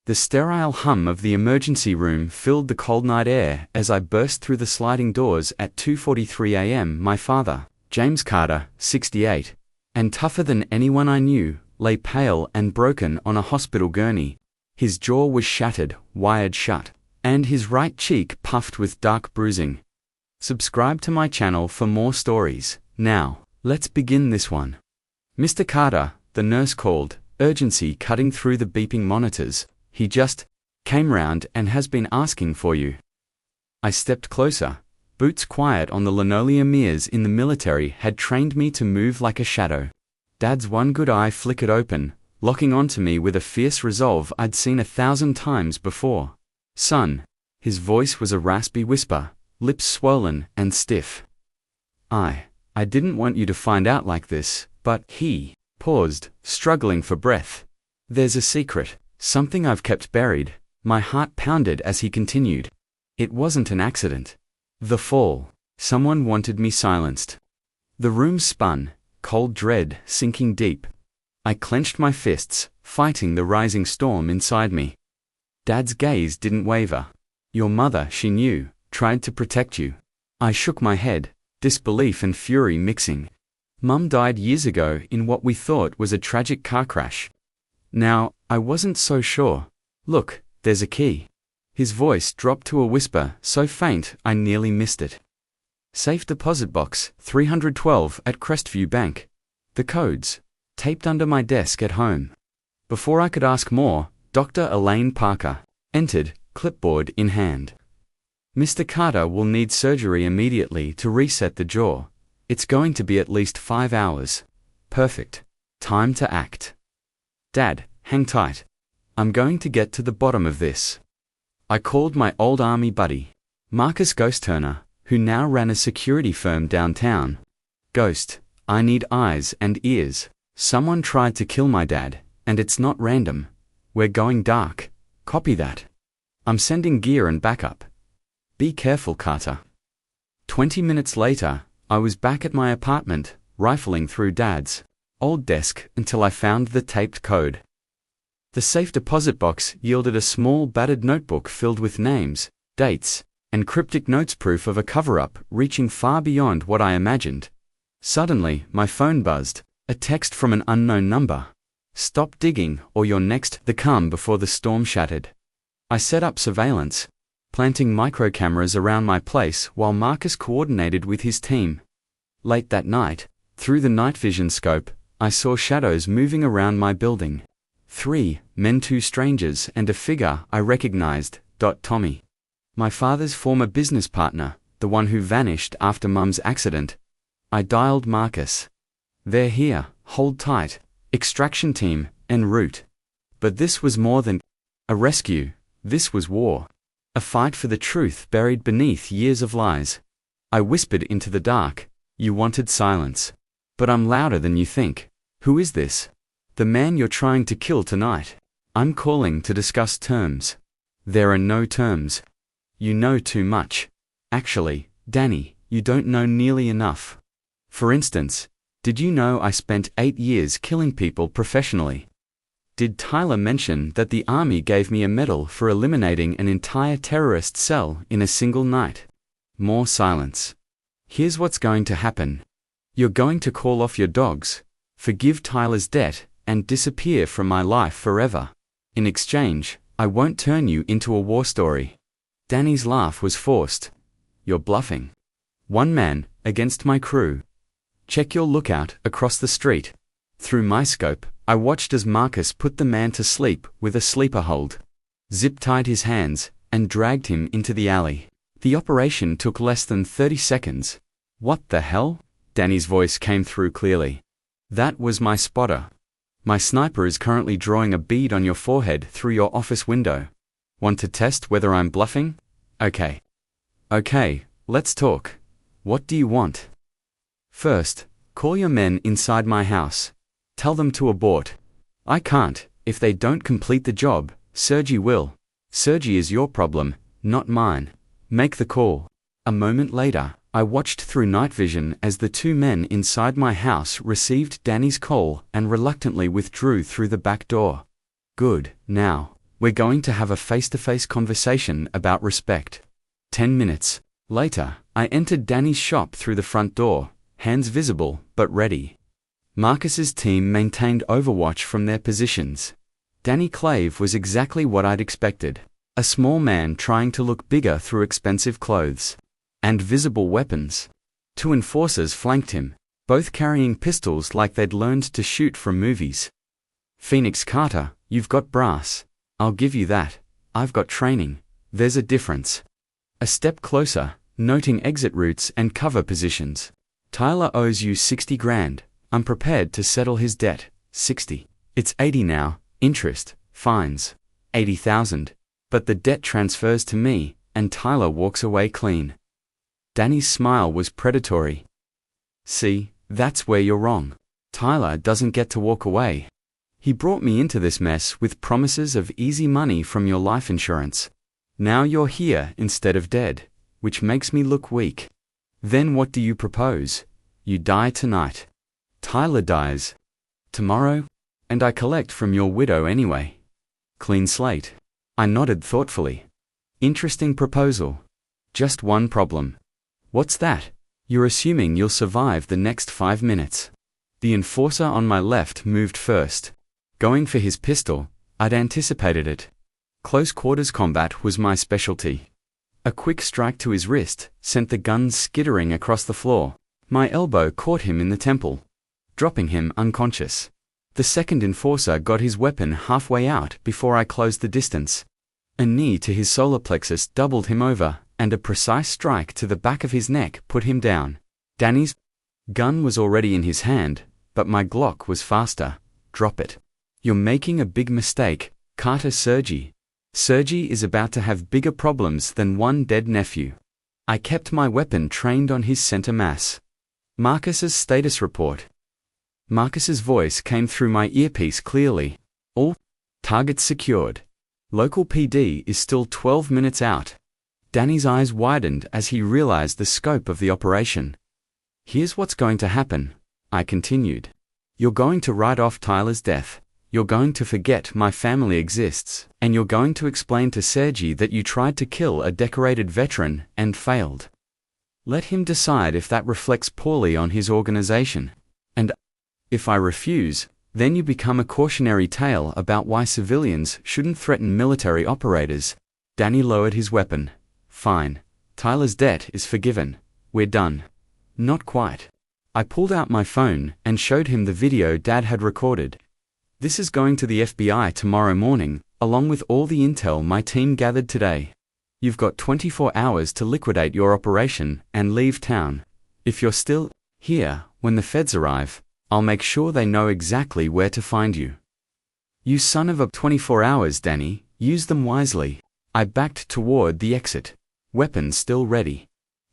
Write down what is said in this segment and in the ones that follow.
The sterile hum of the emergency room filled the cold night air as I burst through the sliding doors at 2:43 a.m. My father, James Carter, 68, and tougher than anyone I knew, lay pale and broken on a hospital gurney. His jaw was shattered, wired shut, and his right cheek puffed with dark bruising. Subscribe to my channel for more stories. Now, let's begin this one. Mr. Carter, the nurse called, urgency cutting through the beeping monitors. He just came round and has been asking for you. I stepped closer. Boots quiet on the linoleum. Years in the military had trained me to move like a shadow. Dad's one good eye flickered open, locking onto me with a fierce resolve I'd seen 1,000 times before. Son. His voice was a raspy whisper, lips swollen and stiff. I didn't want you to find out like this, but he paused, struggling for breath. There's a secret, something I've kept buried. My heart pounded as he continued. It wasn't an accident. The fall. Someone wanted me silenced. The room spun, cold dread sinking deep. I clenched my fists, fighting the rising storm inside me. Dad's gaze didn't waver. Your mother, she knew, tried to protect you. I shook my head, disbelief and fury mixing. Mum died years ago in what we thought was a tragic car crash. Now, I wasn't so sure. Look, there's a key. His voice dropped to a whisper so faint I nearly missed it. Safe deposit box, 312 at Crestview Bank. The codes, taped under my desk at home. Before I could ask more, Dr. Elaine Parker entered, clipboard in hand. Mr. Carter will need surgery immediately to reset the jaw. It's going to be at least 5 hours. Perfect. Time to act. Dad, hang tight. I'm going to get to the bottom of this. I called my old army buddy, Marcus Ghost Turner, who now ran a security firm downtown. Ghost, I need eyes and ears. Someone tried to kill my dad, and it's not random. We're going dark. Copy that. I'm sending gear and backup. Be careful, Carter. 20 minutes later, I was back at my apartment, rifling through Dad's old desk until I found the taped code. The safe deposit box yielded a small battered notebook filled with names, dates, and cryptic notes, proof of a cover-up reaching far beyond what I imagined. Suddenly, my phone buzzed, a text from an unknown number. Stop digging or you're next. The calm before the storm shattered. I set up surveillance, planting microcameras around my place while Marcus coordinated with his team. Late that night, through the night vision scope, I saw shadows moving around my building. 3 men, 2 strangers, and a figure I recognized, Tommy. My father's former business partner, the one who vanished after Mum's accident. I dialed Marcus. They're here, hold tight, extraction team, en route. But this was more than a rescue, this was war. A fight for the truth buried beneath years of lies. I whispered into the dark, you wanted silence. But I'm louder than you think. Who is this? The man you're trying to kill tonight. I'm calling to discuss terms. There are no terms. You know too much. Actually, Danny, you don't know nearly enough. For instance, did you know I spent 8 years killing people professionally? Did Tyler mention that the army gave me a medal for eliminating an entire terrorist cell in a single night? More silence. Here's what's going to happen. You're going to call off your dogs, forgive Tyler's debt, and disappear from my life forever. In exchange, I won't turn you into a war story. Danny's laugh was forced. You're bluffing. One man, against my crew. Check your lookout across the street. Through my scope, I watched as Marcus put the man to sleep with a sleeper hold. Zip-tied his hands, and dragged him into the alley. The operation took less than 30 seconds. What the hell? Danny's voice came through clearly. That was my spotter. My sniper is currently drawing a bead on your forehead through your office window. Want to test whether I'm bluffing? Okay. Okay, let's talk. What do you want? First, call your men inside my house. Tell them to abort. I can't. If they don't complete the job, Sergi will. Sergi is your problem, not mine. Make the call. A moment later, I watched through night vision as the 2 men inside my house received Danny's call and reluctantly withdrew through the back door. Good. Now, We're going to have a face-to-face conversation about respect. 10 minutes later, I entered Danny's shop through the front door, hands visible but ready. Marcus's team maintained overwatch from their positions. Danny Clave was exactly what I'd expected. A small man trying to look bigger through expensive clothes and visible weapons. 2 enforcers flanked him, both carrying pistols like they'd learned to shoot from movies. Phoenix Carter, you've got brass. I'll give you that. I've got training. There's a difference. A step closer, noting exit routes and cover positions. Tyler owes you 60 grand. I'm prepared to settle his debt. 60. It's 80 now. Interest, fines. 80,000. But the debt transfers to me, and Tyler walks away clean. Danny's smile was predatory. See, that's where you're wrong. Tyler doesn't get to walk away. He brought me into this mess with promises of easy money from your life insurance. Now you're here instead of dead, which makes me look weak. Then what do you propose? You die tonight. Tyler dies tomorrow, and I collect from your widow anyway. Clean slate. I nodded thoughtfully. Interesting proposal. Just one problem. What's that? You're assuming you'll survive the next 5 minutes. The enforcer on my left moved first. Going for his pistol, I'd anticipated it. Close quarters combat was my specialty. A quick strike to his wrist sent the gun skittering across the floor. My elbow caught him in the temple, dropping him unconscious. The second enforcer got his weapon halfway out before I closed the distance. A knee to his solar plexus doubled him over, and a precise strike to the back of his neck put him down. Danny's gun was already in his hand, but my Glock was faster. Drop it. You're making a big mistake, Carter Sergi. Sergi is about to have bigger problems than one dead nephew. I kept my weapon trained on his center mass. Marcus's status report. Marcus's voice came through my earpiece clearly. All targets secured. Local PD is still 12 minutes out. Danny's eyes widened as he realized the scope of the operation. Here's what's going to happen, I continued. You're going to write off Tyler's death. You're going to forget my family exists, and you're going to explain to Sergi that you tried to kill a decorated veteran and failed. Let him decide if that reflects poorly on his organization. And if I refuse, then you become a cautionary tale about why civilians shouldn't threaten military operators. Danny lowered his weapon. Fine. Tyler's debt is forgiven. We're done. Not quite. I pulled out my phone and showed him the video Dad had recorded. This is going to the FBI tomorrow morning, along with all the intel my team gathered today. You've got 24 hours to liquidate your operation and leave town. If you're still here when the feds arrive, I'll make sure they know exactly where to find you. You son of a 24 hours, Danny, use them wisely. I backed toward the exit, weapons still ready.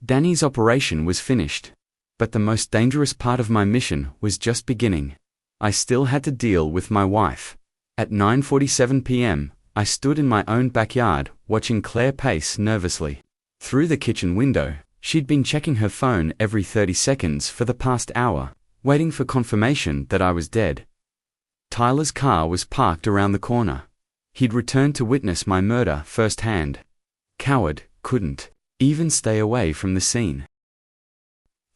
Danny's operation was finished, but the most dangerous part of my mission was just beginning. I still had to deal with my wife. At 9:47 p.m., I stood in my own backyard, watching Claire pace nervously. Through the kitchen window, she'd been checking her phone every 30 seconds for the past hour, waiting for confirmation that I was dead. Tyler's car was parked around the corner. He'd returned to witness my murder firsthand. Coward, couldn't even stay away from the scene.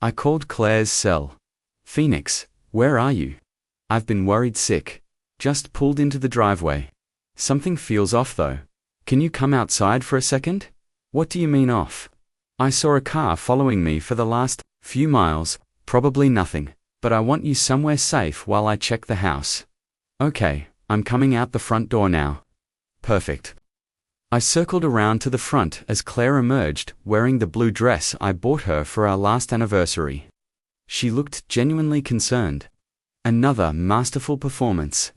I called Claire's cell. Phoenix, where are you? I've been worried sick. Just pulled into the driveway. Something feels off though. Can you come outside for a second? What do you mean off? I saw a car following me for the last few miles, probably nothing, but I want you somewhere safe while I check the house. Okay, I'm coming out the front door now. Perfect. I circled around to the front as Claire emerged, wearing the blue dress I bought her for our last anniversary. She looked genuinely concerned. Another masterful performance.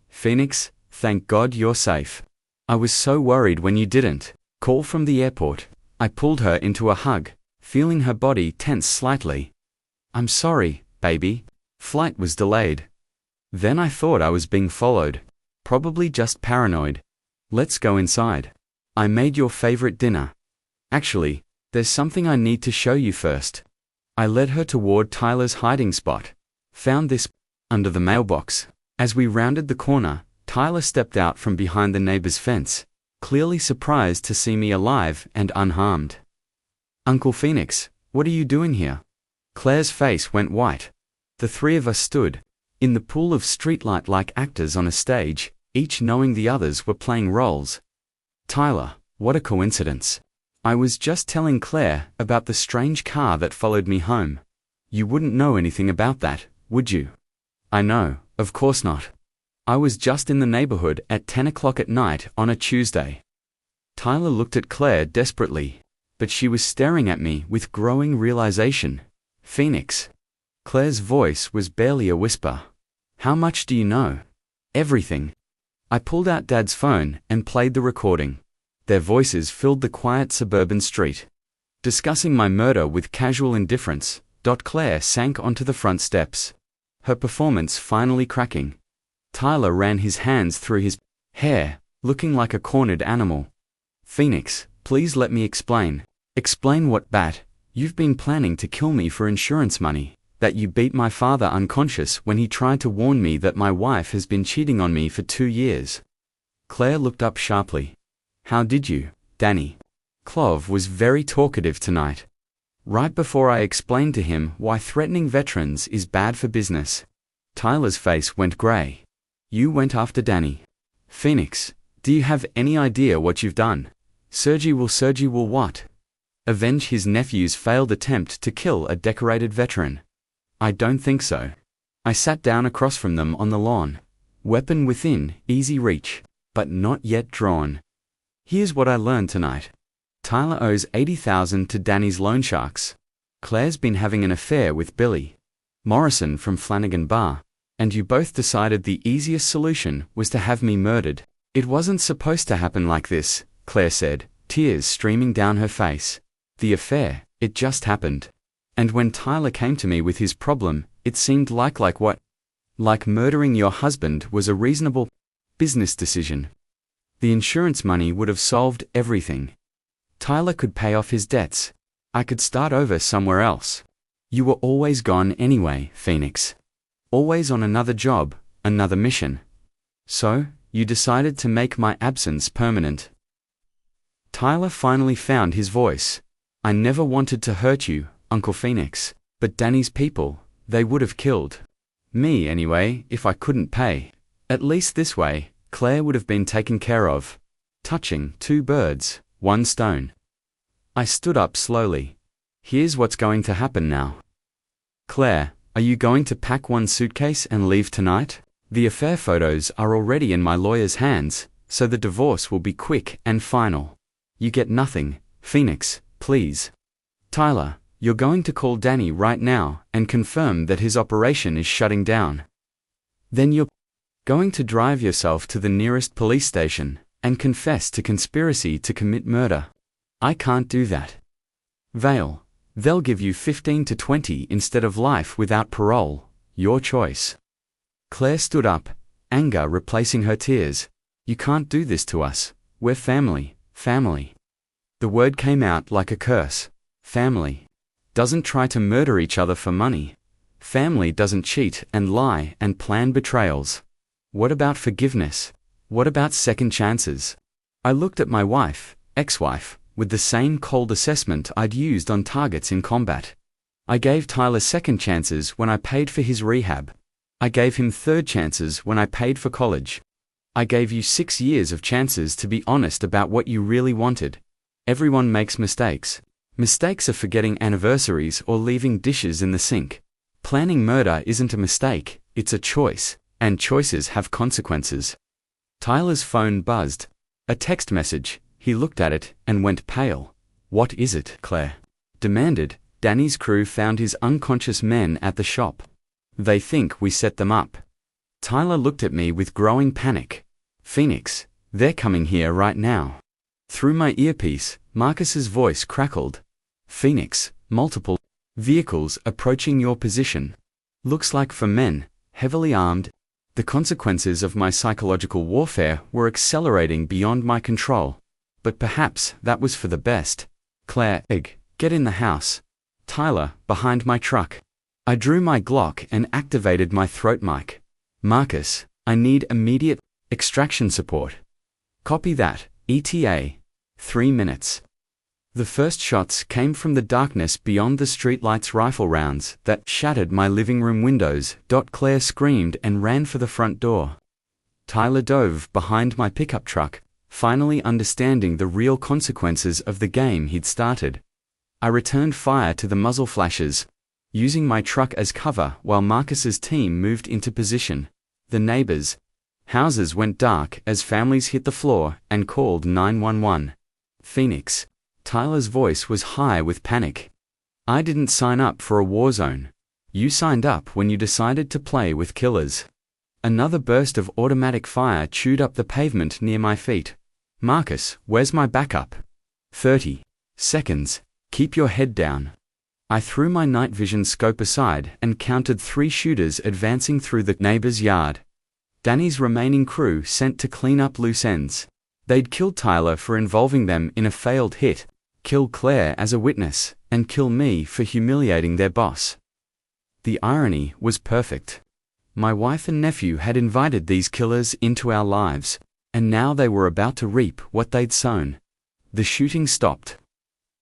Phoenix, thank God you're safe. I was so worried when you didn't. Call from the airport. I pulled her into a hug, feeling her body tense slightly. I'm sorry, baby. Flight was delayed. Then I thought I was being followed. Probably just paranoid. Let's go inside. I made your favorite dinner. Actually, there's something I need to show you first. I led her toward Tyler's hiding spot. Found this under the mailbox. As we rounded the corner, Tyler stepped out from behind the neighbor's fence, clearly surprised to see me alive and unharmed. "Uncle Phoenix, what are you doing here?" Claire's face went white. The three of us stood in the pool of streetlight like actors on a stage, each knowing the others were playing roles. "Tyler, what a coincidence. I was just telling Claire about the strange car that followed me home. You wouldn't know anything about that, would you?" "I know, of course not. I was just in the neighborhood at 10 o'clock at night on a Tuesday." Tyler looked at Claire desperately, but she was staring at me with growing realization. "Phoenix." Claire's voice was barely a whisper. "How much do you know?" "Everything." I pulled out Dad's phone and played the recording. Their voices filled the quiet suburban street. Discussing my murder with casual indifference, Claire sank onto the front steps, her performance finally cracking. Tyler ran his hands through his hair, looking like a cornered animal. "Phoenix, please let me explain." "Explain what, Bat? You've been planning to kill me for insurance money, that you beat my father unconscious when he tried to warn me that my wife has been cheating on me for 2 years." Claire looked up sharply. "How did you, Danny?" Clove was very talkative tonight. Right before I explained to him why threatening veterans is bad for business, Tyler's face went gray. "You went after Danny. Phoenix, do you have any idea what you've done?" Sergi will what? Avenge his nephew's failed attempt to kill a decorated veteran. "I don't think so." I sat down across from them on the lawn. Weapon within easy reach, but not yet drawn. "Here's what I learned tonight. Tyler owes $80,000 to Danny's loan sharks. Claire's been having an affair with Billy Morrison from Flanagan Bar, and you both decided the easiest solution was to have me murdered." "It wasn't supposed to happen like this," Claire said, tears streaming down her face. "The affair, it just happened. And when Tyler came to me with his problem, it seemed like what? Like murdering your husband was a reasonable business decision. The insurance money would have solved everything. Tyler could pay off his debts. I could start over somewhere else. You were always gone anyway, Phoenix. Always on another job, another mission. So, you decided to make my absence permanent." Tyler finally found his voice. "I never wanted to hurt you, Uncle Phoenix, but Danny's people, they would have killed me anyway if I couldn't pay. At least this way, Claire would have been taken care of. Touching 2 birds, 1 stone." I stood up slowly. "Here's what's going to happen now. Claire, are you going to pack 1 suitcase and leave tonight? The affair photos are already in my lawyer's hands, so the divorce will be quick and final. You get nothing, Phoenix, please. Tyler, you're going to call Danny right now and confirm that his operation is shutting down. Then you're going to drive yourself to the nearest police station and confess to conspiracy to commit murder. I can't do that. Vale, they'll give you 15 to 20 instead of life without parole, your choice." Claire stood up, anger replacing her tears. "You can't do this to us. We're family. Family." The word came out like a curse. Family doesn't try to murder each other for money. Family doesn't cheat and lie and plan betrayals. What about forgiveness? What about second chances? I looked at my wife, ex-wife, with the same cold assessment I'd used on targets in combat. I gave Tyler second chances when I paid for his rehab. I gave him third chances when I paid for college. I gave you 6 years of chances to be honest about what you really wanted. Everyone makes mistakes. Mistakes are forgetting anniversaries or leaving dishes in the sink. Planning murder isn't a mistake, it's a choice, and choices have consequences. Tyler's phone buzzed. A text message. He looked at it and went pale. "What is it?" Claire demanded. "Danny's crew found his unconscious men at the shop. They think we set them up." Tyler looked at me with growing panic. "Phoenix, they're coming here right now." Through my earpiece, Marcus's voice crackled. "Phoenix, multiple vehicles approaching your position. Looks like for men, heavily armed." The consequences of my psychological warfare were accelerating beyond my control. But perhaps that was for the best. "Claire, get in the house." Tyler, behind my truck. I drew my Glock and activated my throat mic. "Marcus, I need immediate Extraction support. Copy that, ETA. 3 minutes. The first shots came from the darkness beyond the streetlights, rifle rounds that shattered my living room windows. Claire screamed and ran for the front door. Tyler dove behind my pickup truck, finally understanding the real consequences of the game he'd started. I returned fire to the muzzle flashes, using my truck as cover while Marcus's team moved into position. The neighbors' houses went dark as families hit the floor and called 911. Phoenix. Tyler's voice was high with panic. I didn't sign up for a war zone. You signed up when you decided to play with killers. Another burst of automatic fire chewed up the pavement near my feet. Marcus, where's my backup? 30 seconds. Keep your head down. I threw my night vision scope aside and counted 3 shooters advancing through the neighbor's yard. Danny's remaining crew sent to clean up loose ends. They'd kill Tyler for involving them in a failed hit, kill Claire as a witness, and kill me for humiliating their boss. The irony was perfect. My wife and nephew had invited these killers into our lives, and now they were about to reap what they'd sown. The shooting stopped.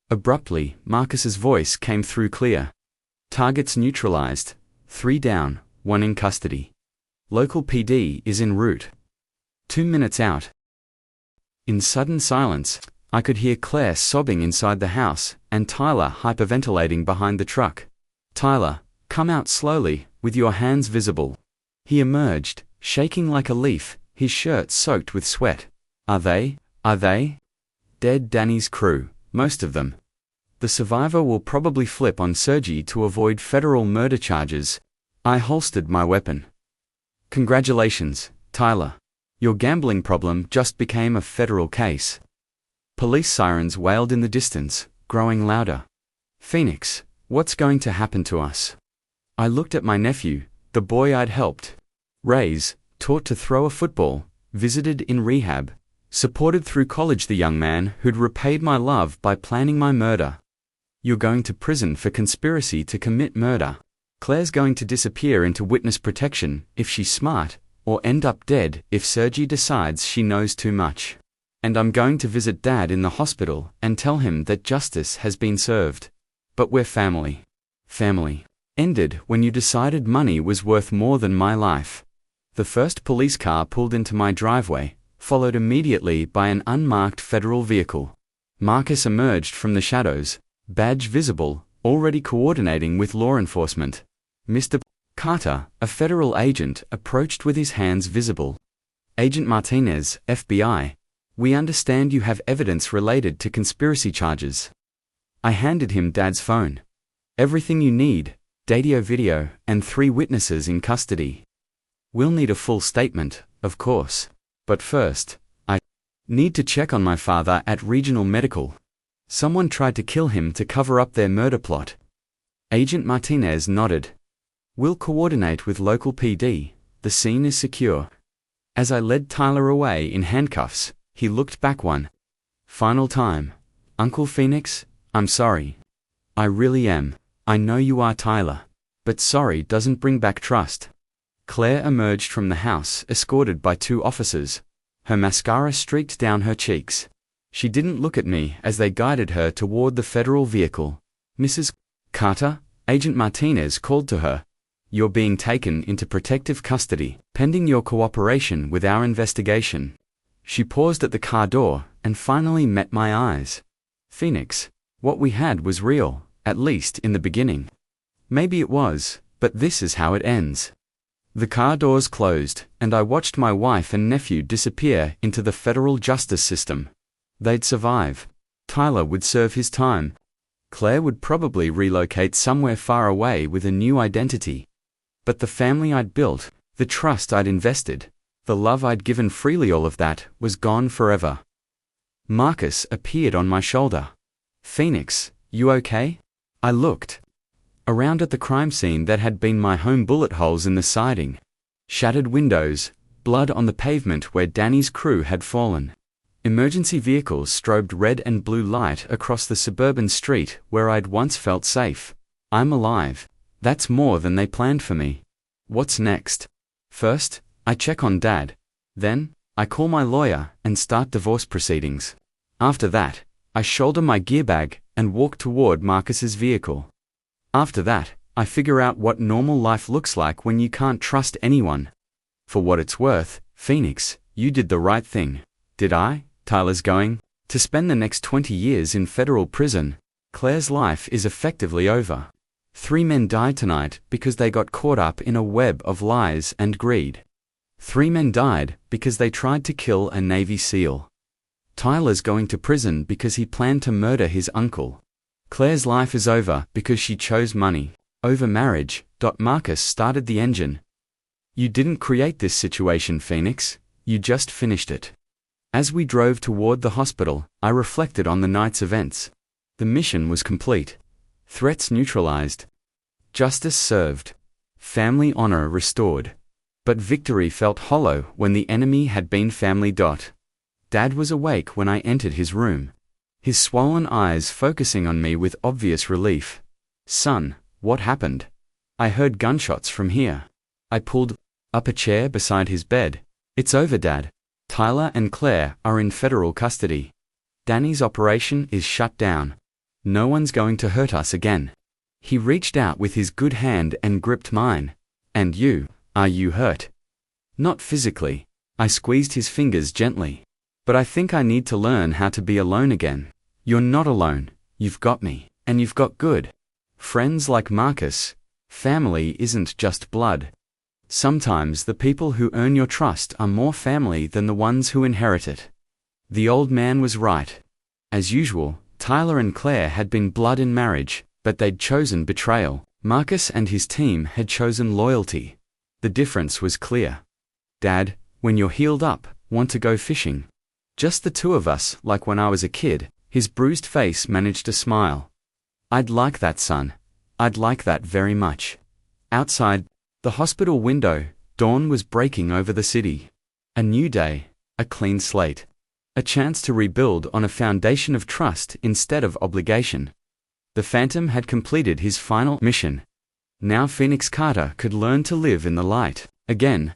Abruptly, Marcus's voice came through clear. Targets neutralized. 3 down, 1 in custody. Local PD is en route. 2 minutes out. In sudden silence, I could hear Claire sobbing inside the house and Tyler hyperventilating behind the truck. Tyler, come out slowly, with your hands visible. He emerged, shaking like a leaf, his shirt soaked with sweat. Are they? Dead Danny's crew, most of them. The survivor will probably flip on Sergi to avoid federal murder charges. I holstered my weapon. Congratulations, Tyler. Your gambling problem just became a federal case. Police sirens wailed in the distance, growing louder. Phoenix, what's going to happen to us? I looked at my nephew, the boy I'd helped raise, taught to throw a football, visited in rehab, supported through college, the young man who'd repaid my love by planning my murder. You're going to prison for conspiracy to commit murder. Claire's going to disappear into witness protection if she's smart, or end up dead if Sergi decides she knows too much. And I'm going to visit Dad in the hospital and tell him that justice has been served. But we're family. Family ended when you decided money was worth more than my life. The first police car pulled into my driveway, followed immediately by an unmarked federal vehicle. Marcus emerged from the shadows, badge visible, already coordinating with law enforcement. Mr. Carter, a federal agent, approached with his hands visible. Agent Martinez, FBI. We understand you have evidence related to conspiracy charges. I handed him Dad's phone. Everything you need, audio, video, and 3 witnesses in custody. We'll need a full statement, of course. But first, I need to check on my father at Regional Medical. Someone tried to kill him to cover up their murder plot. Agent Martinez nodded. We'll coordinate with local PD. The scene is secure. As I led Tyler away in handcuffs, he looked back one final time. Uncle Phoenix, I'm sorry. I really am. I know you are, Tyler. But sorry doesn't bring back trust. Claire emerged from the house escorted by 2 officers. Her mascara streaked down her cheeks. She didn't look at me as they guided her toward the federal vehicle. Mrs. Carter, Agent Martinez called to her. You're being taken into protective custody, pending your cooperation with our investigation. She paused at the car door and finally met my eyes. Phoenix, what we had was real, at least in the beginning. Maybe it was, but this is how it ends. The car doors closed, and I watched my wife and nephew disappear into the federal justice system. They'd survive. Tyler would serve his time. Claire would probably relocate somewhere far away with a new identity. But the family I'd built, the trust I'd invested, the love I'd given freely, all of that was gone forever. Marcus appeared on my shoulder. Phoenix, you okay? I looked around at the crime scene that had been my home. Bullet holes in the siding, shattered windows, blood on the pavement where Danny's crew had fallen. Emergency vehicles strobed red and blue light across the suburban street where I'd once felt safe. I'm alive. That's more than they planned for me. What's next? First, I check on Dad. Then, I call my lawyer and start divorce proceedings. After that, I shoulder my gear bag and walk toward Marcus's vehicle. After that, I figure out what normal life looks like when you can't trust anyone. For what it's worth, Phoenix, you did the right thing. Did I? Tyler's going to spend the next 20 years in federal prison. Claire's life is effectively over. 3 men died tonight because they got caught up in a web of lies and greed. 3 men died because they tried to kill a Navy SEAL. Tyler's going to prison because he planned to murder his uncle. Claire's life is over because she chose money over marriage. Marcus started the engine. You didn't create this situation, Phoenix. You just finished it. As we drove toward the hospital, I reflected on the night's events. The mission was complete. Threats neutralized. Justice served. Family honor restored. But victory felt hollow when the enemy had been family. Dad was awake when I entered his room, his swollen eyes focusing on me with obvious relief. Son, what happened? I heard gunshots from here. I pulled up a chair beside his bed. It's over, Dad. Tyler and Claire are in federal custody. Danny's operation is shut down. No one's going to hurt us again. He reached out with his good hand and gripped mine. And you, are you hurt? Not physically. I squeezed his fingers gently. But I think I need to learn how to be alone again. You're not alone. You've got me. And you've got good friends like Marcus. Family isn't just blood. Sometimes the people who earn your trust are more family than the ones who inherit it. The old man was right. As usual, Tyler and Claire had been blood in marriage, but they'd chosen betrayal. Marcus and his team had chosen loyalty. The difference was clear. Dad, when you're healed up, want to go fishing? Just the 2 of us, like when I was a kid. His bruised face managed a smile. I'd like that, son. I'd like that very much. Outside the hospital window, dawn was breaking over the city. A new day, a clean slate. A chance to rebuild on a foundation of trust instead of obligation. The Phantom had completed his final mission. Now Phoenix Carter could learn to live in the light again.